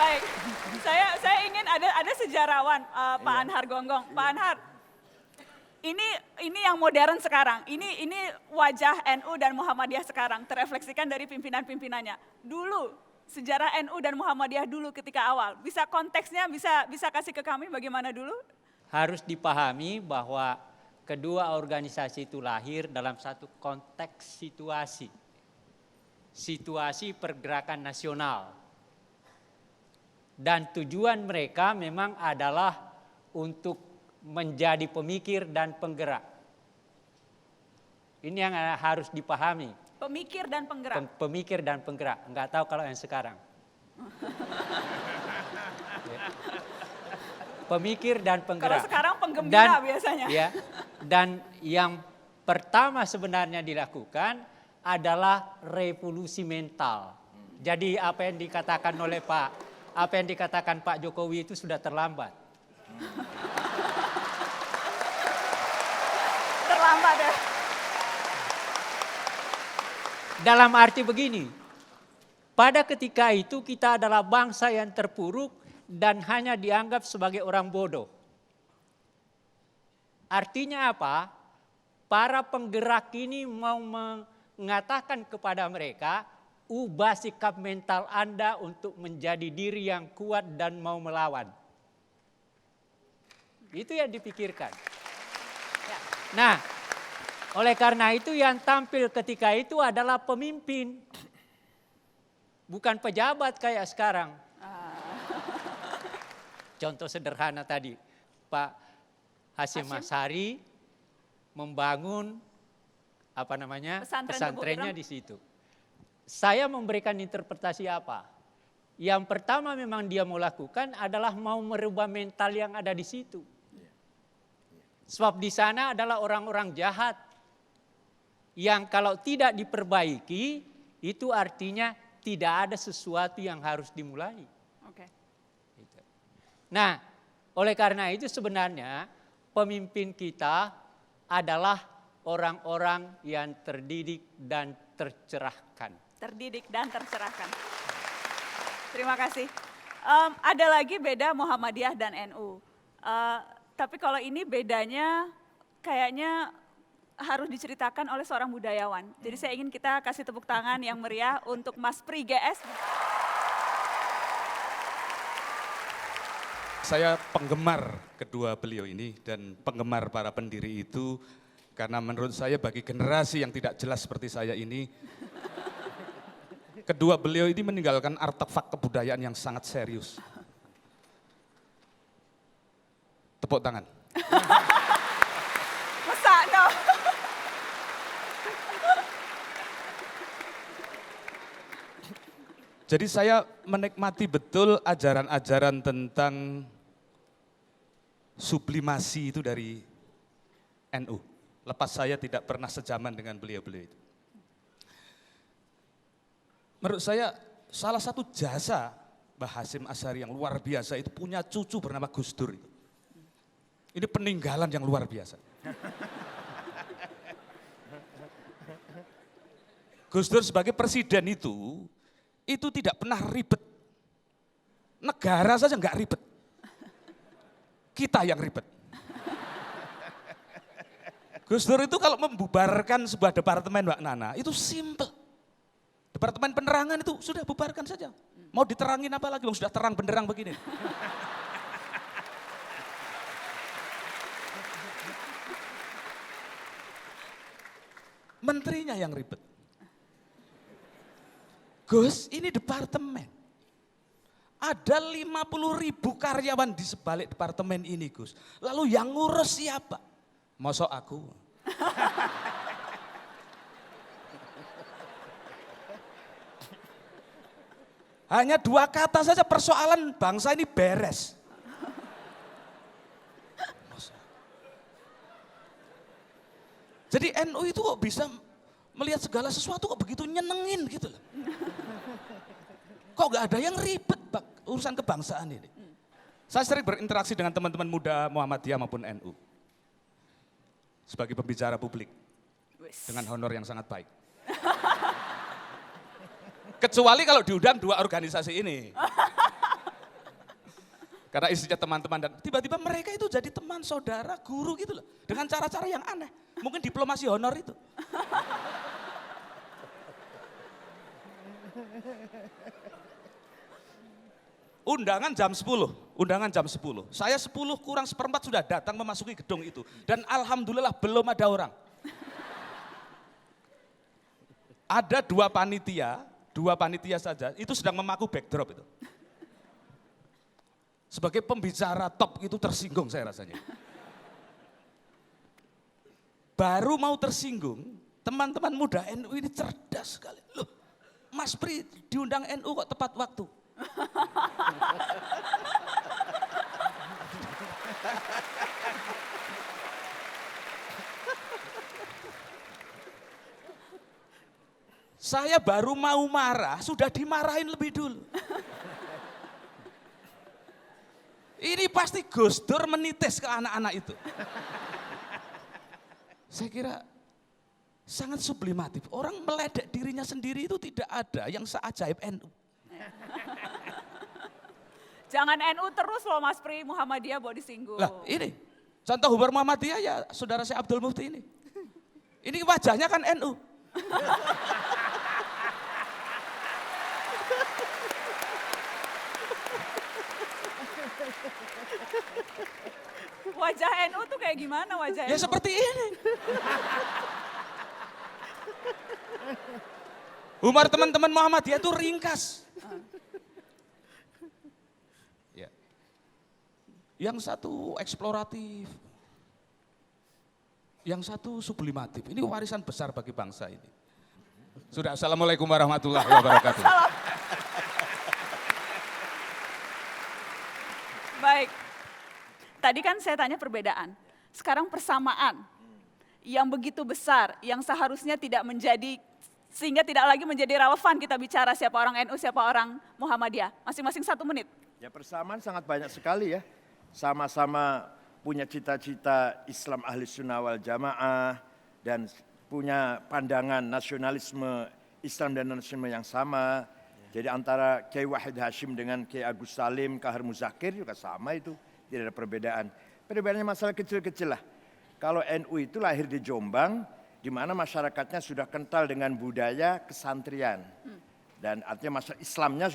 Baik, saya ingin ada sejarawan Pak Anhar Gonggong. Pak Anhar, ini yang modern sekarang. Ini wajah NU dan Muhammadiyah sekarang terefleksikan dari pimpinan-pimpinannya. Dulu sejarah NU dan Muhammadiyah dulu ketika awal. Bisa konteksnya bisa kasih ke kami bagaimana dulu? Harus dipahami bahwa kedua organisasi itu lahir dalam satu konteks situasi. Situasi pergerakan nasional. Dan tujuan mereka memang adalah untuk menjadi pemikir dan penggerak. Ini yang harus dipahami. Pemikir dan penggerak. Pemikir dan penggerak. Enggak tahu kalau yang sekarang. Pemikir dan penggerak. Kalau sekarang penggembira biasanya. Ya, dan yang pertama sebenarnya dilakukan adalah revolusi mental. Jadi apa yang dikatakan Pak Jokowi itu sudah terlambat. Terlambat ya. Dalam arti begini, pada ketika itu kita adalah bangsa yang terpuruk dan hanya dianggap sebagai orang bodoh. Artinya apa? Para penggerak ini mau mengatakan kepada mereka, ubah sikap mental Anda untuk menjadi diri yang kuat dan mau melawan. Itu yang dipikirkan. Nah, oleh karena itu yang tampil ketika itu adalah pemimpin. Bukan pejabat kayak sekarang. Contoh sederhana tadi, Pak Hasyim Asyari membangun pesantrennya di situ. Saya memberikan interpretasi apa? Yang pertama memang dia mau lakukan adalah mau merubah mental yang ada di situ. Sebab di sana adalah orang-orang jahat yang kalau tidak diperbaiki itu artinya tidak ada sesuatu yang harus dimulai. Oke. Nah, oleh karena itu sebenarnya pemimpin kita adalah orang-orang yang terdidik dan tercerahkan. Terdidik dan tercerahkan. Terima kasih. Ada lagi beda Muhammadiyah dan NU. Tapi kalau ini bedanya kayaknya harus diceritakan oleh seorang budayawan. Jadi saya ingin kita kasih tepuk tangan yang meriah untuk Mas Pri GS. Saya penggemar kedua beliau ini dan penggemar para pendiri itu karena menurut saya bagi generasi yang tidak jelas seperti saya ini, kedua beliau ini meninggalkan artefak kebudayaan yang sangat serius. Tepuk tangan. Masa no? Jadi saya menikmati betul ajaran-ajaran tentang sublimasi itu dari NU. Lepas saya tidak pernah sejaman dengan beliau-beliau itu. Menurut saya salah satu jasa Mbah Hasyim Asyari yang luar biasa itu punya cucu bernama Gus Dur. Ini peninggalan yang luar biasa. Gus Dur sebagai presiden itu tidak pernah ribet. Negara saja nggak ribet. Kita yang ribet. Gus Dur itu kalau membubarkan sebuah departemen Mbak Nana, itu simple. Departemen penerangan itu sudah bubarkan saja. Mau diterangin apa lagi, sudah terang benderang begini. Menterinya yang ribet. Gus, ini departemen. Ada 50.000 karyawan di sebalik departemen ini, Gus. Lalu yang ngurus siapa? Mosok aku. Hanya 2 kata saja persoalan bangsa ini beres. Jadi NU itu kok bisa melihat segala sesuatu kok begitu nyenengin gitu loh. Kok gak ada yang ribet urusan kebangsaan ini. Saya sering berinteraksi dengan teman-teman muda Muhammadiyah maupun NU. Sebagai pembicara publik. Dengan honor yang sangat baik. Kecuali kalau diundang 2 organisasi ini. Karena isinya teman-teman dan tiba-tiba mereka itu jadi teman, saudara, guru gitu loh. Dengan cara-cara yang aneh. Mungkin diplomasi honor itu. Undangan jam 10, undangan jam 10. Saya 10 kurang seperempat sudah datang memasuki gedung itu. Dan alhamdulillah belum ada orang. Ada dua panitia saja, itu sedang memaku backdrop itu. Sebagai pembicara top itu tersinggung saya rasanya. Baru mau tersinggung, teman-teman muda NU ini cerdas sekali. Loh, Mas Pri diundang NU kok tepat waktu. Saya baru mau marah, sudah dimarahin lebih dulu. Ini pasti Gus Dur menitis ke anak-anak itu. Saya kira sangat sublimatif. Orang meledek dirinya sendiri itu tidak ada yang seajaib NU. Jangan NU terus loh Mas Pri, Muhammadiyah bawa disinggung. Lah ini, contoh Hubar Muhammadiyah ya saudara saya Abdul Mufti ini. Ini wajahnya kan NU. Wajah NU tuh kayak gimana wajah Ya NU? seperti ini. Umar teman-teman Muhammadiyah itu ringkas. Ya. Yang satu eksploratif. Yang satu sublimatif. Ini warisan besar bagi bangsa ini. Sudah, assalamualaikum warahmatullahi wabarakatuh. Baik, tadi kan saya tanya perbedaan, sekarang persamaan yang begitu besar, yang seharusnya tidak menjadi, sehingga tidak lagi menjadi relevan kita bicara siapa orang NU, siapa orang Muhammadiyah. Masing-masing 1 menit. Ya persamaan sangat banyak sekali ya, sama-sama punya cita-cita Islam ahli sunnah wal jamaah dan punya pandangan nasionalisme Islam dan nasionalisme yang sama. Jadi antara Kiai Wahid Hashim dengan Kiai Agus Salim, Kahar Muzakir juga sama itu, tidak ada perbedaan. Perbedaannya masalah kecil-kecil lah. Kalau NU itu lahir di Jombang, di mana masyarakatnya sudah kental dengan budaya kesantrian. Dan artinya masalah Islamnya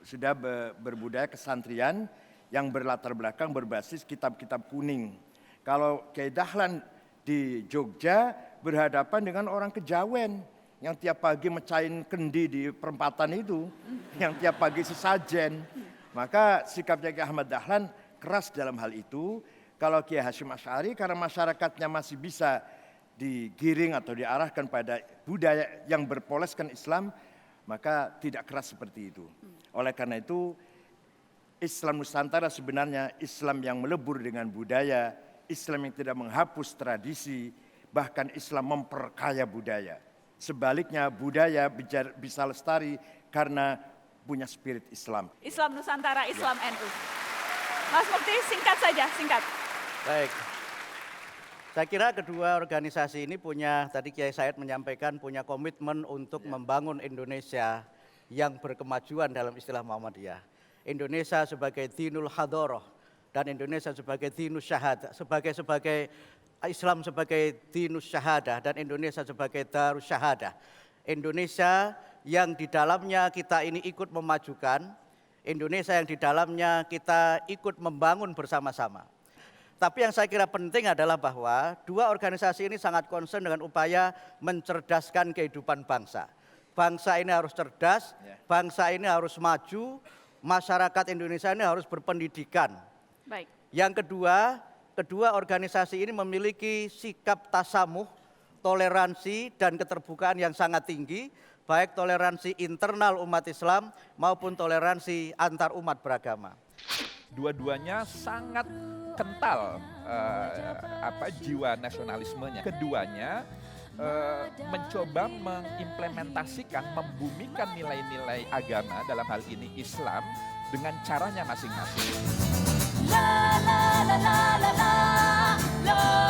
sudah berbudaya kesantrian yang berlatar belakang berbasis kitab-kitab kuning. Kalau Kiai Dahlan di Jogja berhadapan dengan orang Kejawen yang tiap pagi mecahin kendi di perempatan itu, yang tiap pagi sesajen. Maka sikapnya Kiai Ahmad Dahlan keras dalam hal itu. Kalau Kiai Hasyim Asy'ari karena masyarakatnya masih bisa digiring atau diarahkan pada budaya yang berpoleskan Islam, maka tidak keras seperti itu. Oleh karena itu, Islam Nusantara sebenarnya Islam yang melebur dengan budaya, Islam yang tidak menghapus tradisi, bahkan Islam memperkaya budaya. Sebaliknya budaya bisa lestari karena punya spirit Islam. Islam Nusantara, Islam NU. Mas Mufti, singkat saja, singkat. Baik. Saya kira kedua organisasi ini punya, tadi Kiai Said menyampaikan, punya komitmen untuk membangun Indonesia yang berkemajuan dalam istilah Muhammadiyah. Indonesia sebagai dinul hadoroh dan Indonesia sebagai dinus syahadah, sebagai Islam sebagai dinus syahadah dan Indonesia sebagai darus syahadah. Indonesia yang di dalamnya kita ini ikut memajukan, Indonesia yang di dalamnya kita ikut membangun bersama-sama. Tapi yang saya kira penting adalah bahwa dua organisasi ini sangat concern dengan upaya mencerdaskan kehidupan bangsa. Bangsa ini harus cerdas, bangsa ini harus maju, masyarakat Indonesia ini harus berpendidikan. Baik. Yang kedua organisasi ini memiliki sikap tasamuh, toleransi dan keterbukaan yang sangat tinggi, baik toleransi internal umat Islam maupun toleransi antar umat beragama. Dua-duanya sangat kental jiwa nasionalismenya. Keduanya mencoba mengimplementasikan, membumikan nilai-nilai agama, dalam hal ini Islam, dengan caranya masing-masing. La la la la la la la